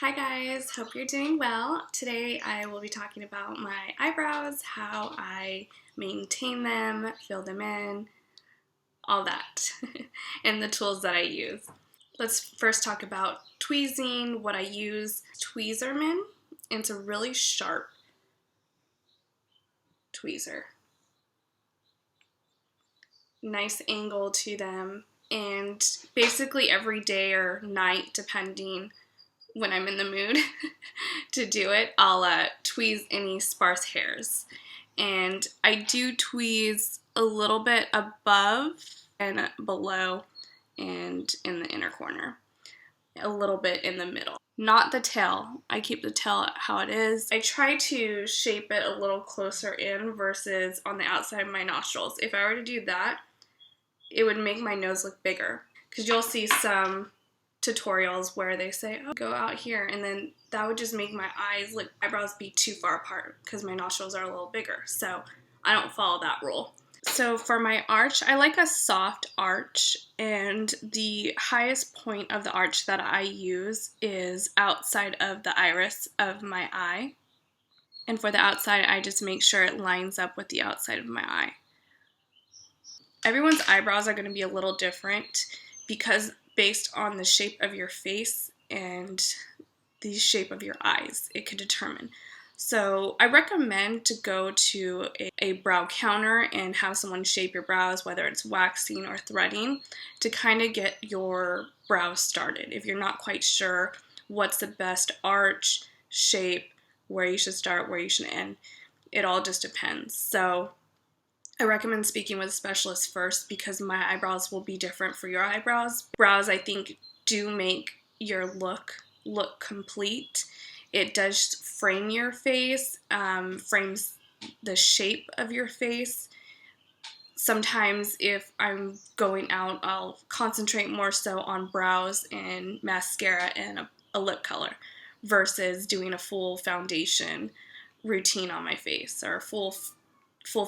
Hi guys, hope you're doing well. Today I will be talking about my eyebrows, how I maintain them, fill them in, all that, and the tools that I use. Let's first talk about tweezing, what I use. Tweezerman, and it's a really sharp tweezer. Nice angle to them, and basically every day or night, depending when I'm in the mood to do it, I'll tweeze any sparse hairs. And I do tweeze a little bit above and below and in the inner corner. A little bit in the middle. Not the tail. I keep the tail how it is. I try to shape it a little closer in versus on the outside of my nostrils. If I were to do that, it would make my nose look bigger. Because you'll see some tutorials where they say, oh, go out here, and then that would just make my eyebrows be too far apart because my nostrils are a little bigger, so I don't follow that rule. So for my arch, I like a soft arch, and the highest point of the arch that I use is outside of the iris of my eye, and for the outside I just make sure it lines up with the outside of my eye. Everyone's eyebrows are going to be a little different because based on the shape of your face and the shape of your eyes, it could determine. So I recommend to go to a brow counter and have someone shape your brows, whether it's waxing or threading, to kind of get your brows started. If you're not quite sure what's the best arch, shape, where you should start, where you should end, it all just depends. So I recommend speaking with a specialist first because my eyebrows will be different for your eyebrows. Brows, I think, do make your look complete. It does frame your face, frames the shape of your face. Sometimes if I'm going out, I'll concentrate more so on brows and mascara and a lip color versus doing a full foundation routine on my face or a full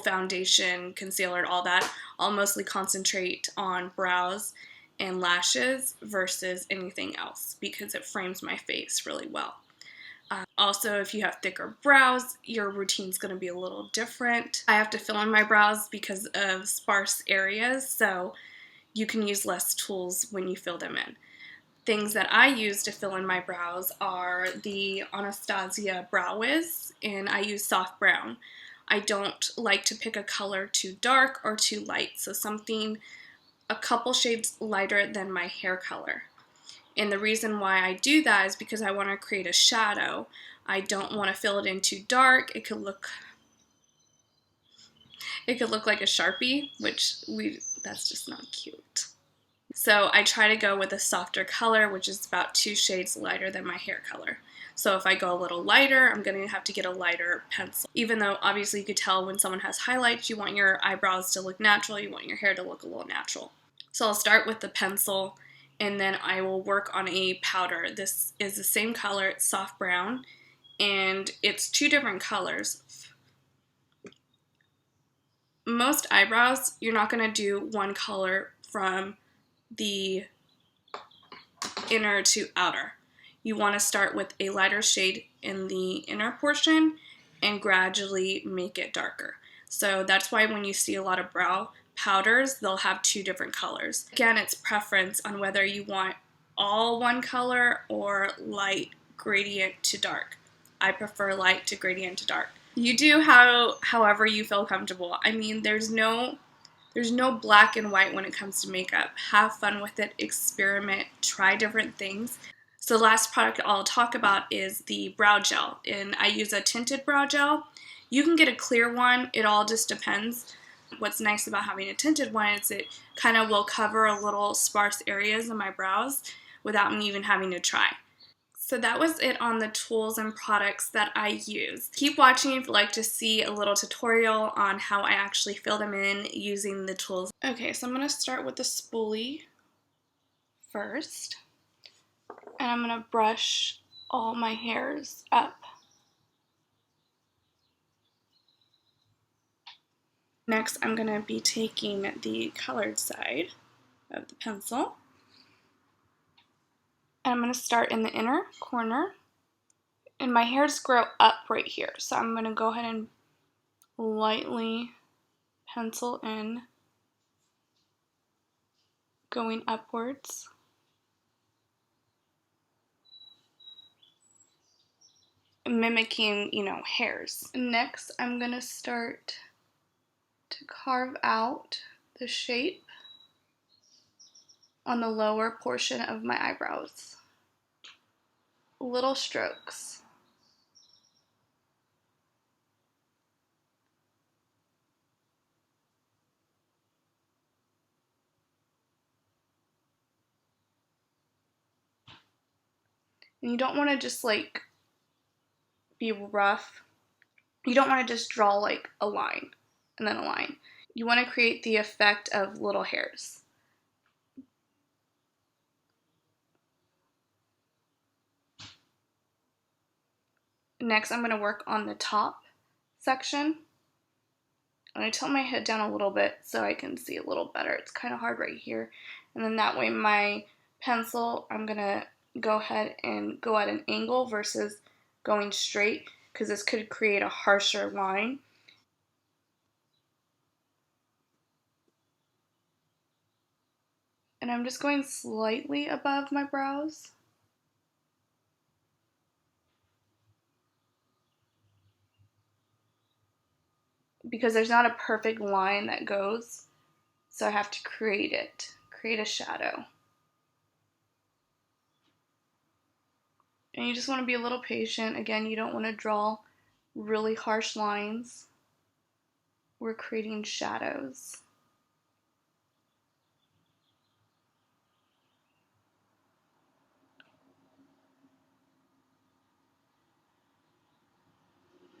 foundation, concealer, all that. I'll mostly concentrate on brows and lashes versus anything else because it frames my face really well. Also, if you have thicker brows, your routine's going to be a little different. I have to fill in my brows because of sparse areas, so you can use less tools when you fill them in. Things that I use to fill in my brows are the Anastasia Brow Wiz, and I use soft brown. I don't like to pick a color too dark or too light, so something a couple shades lighter than my hair color. And the reason why I do that is because I want to create a shadow. I don't want to fill it in too dark. It could look like a Sharpie, that's just not cute. So I try to go with a softer color, which is about 2 shades lighter than my hair color. So if I go a little lighter, I'm going to have to get a lighter pencil. Even though obviously you could tell when someone has highlights, you want your eyebrows to look natural, you want your hair to look a little natural. So I'll start with the pencil and then I will work on a powder. This is the same color, it's soft brown, and it's 2 different colors. Most eyebrows, you're not going to do one color from the inner to outer. You want to start with a lighter shade in the inner portion and gradually make it darker. So that's why when you see a lot of brow powders, they'll have 2 different colors. Again, it's preference on whether you want all one color or light gradient to dark. I prefer light to gradient to dark. You do however you feel comfortable. I mean, there's no black and white when it comes to makeup. Have fun with it, experiment, try different things. So the last product I'll talk about is the brow gel, and I use a tinted brow gel. You can get a clear one, it all just depends. What's nice about having a tinted one is it kind of will cover a little sparse areas in my brows without me even having to try. So that was it on the tools and products that I use. Keep watching if you'd like to see a little tutorial on how I actually fill them in using the tools. Okay, so I'm going to start with the spoolie first. And I'm going to brush all my hairs up. Next, I'm going to be taking the colored side of the pencil. And I'm going to start in the inner corner And my hairs grow up right here, so I'm going to go ahead and lightly pencil in, going upwards. Mimicking, hairs. Next, I'm going to start to carve out the shape on the lower portion of my eyebrows. Little strokes. And you don't want to just like be rough. You don't want to just draw like a line and then a line. You want to create the effect of little hairs. Next, I'm going to work on the top section. I'm going to tilt my head down a little bit so I can see a little better. It's kind of hard right here. And then that way my pencil, I'm going to go ahead and go at an angle versus going straight, because this could create a harsher line. And I'm just going slightly above my brows. Because there's not a perfect line that goes, so I have to create a shadow. And you just want to be a little patient. Again, you don't want to draw really harsh lines. We're creating shadows.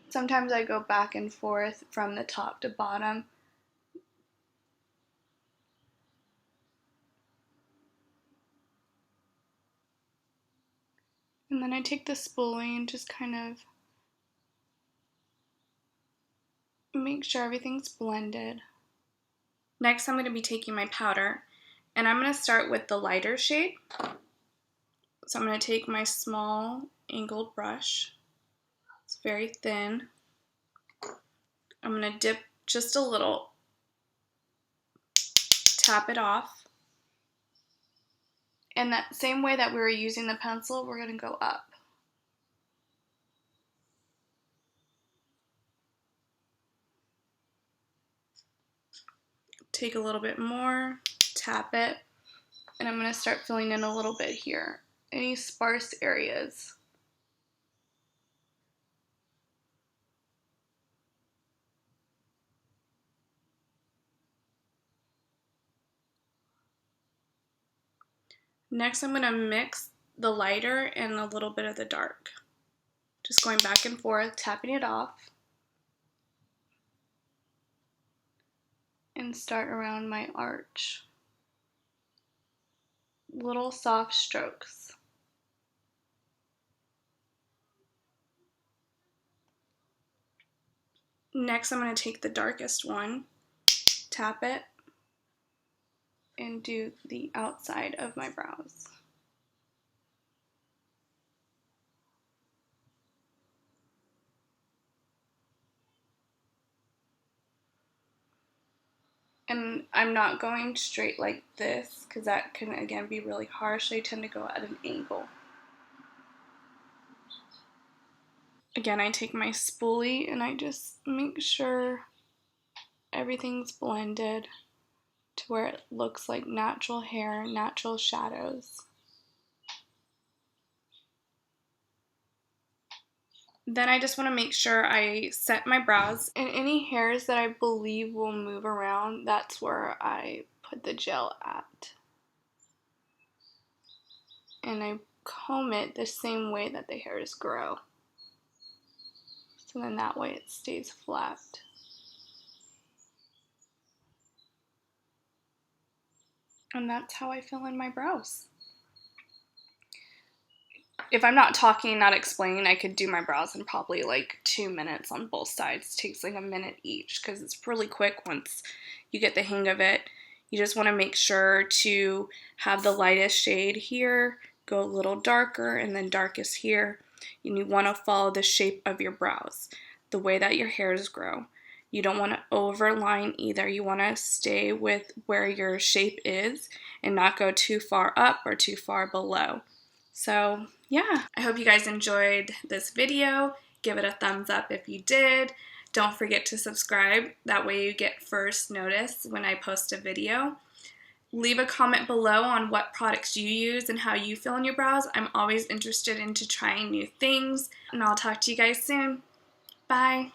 Sometimes I go back and forth from the top to bottom. And then I take the spoolie and just kind of make sure everything's blended. Next, I'm going to be taking my powder, and I'm going to start with the lighter shade. So I'm going to take my small angled brush. It's very thin. I'm going to dip just a little, tap it off. And that same way that we were using the pencil, we're going to go up. Take a little bit more, tap it, and I'm going to start filling in a little bit here. Any sparse areas. Next, I'm going to mix the lighter and a little bit of the dark. Just going back and forth, tapping it off. And start around my arch. Little soft strokes. Next, I'm going to take the darkest one, tap it, and do the outside of my brows. And I'm not going straight like this, because that can again be really harsh. I tend to go at an angle. Again, I take my spoolie and I just make sure everything's blended to where it looks like natural hair, natural shadows. Then I just want to make sure I set my brows, and any hairs that I believe will move around, that's where I put the gel at. And I comb it the same way that the hairs grow. So then that way it stays flat. And that's how I fill in my brows. If I'm not talking, not explaining, I could do my brows in probably like 2 minutes on both sides. It takes like a minute each because it's really quick once you get the hang of it. You just want to make sure to have the lightest shade here, go a little darker, and then darkest here. and you want to follow the shape of your brows, the way that your hairs grow. You don't want to overline either. You want to stay with where your shape is and not go too far up or too far below. So yeah, I hope you guys enjoyed this video. Give it a thumbs up if you did. Don't forget to subscribe. That way you get first notice when I post a video. Leave a comment below on what products you use and how you feel on your brows. I'm always interested into trying new things. And I'll talk to you guys soon. Bye.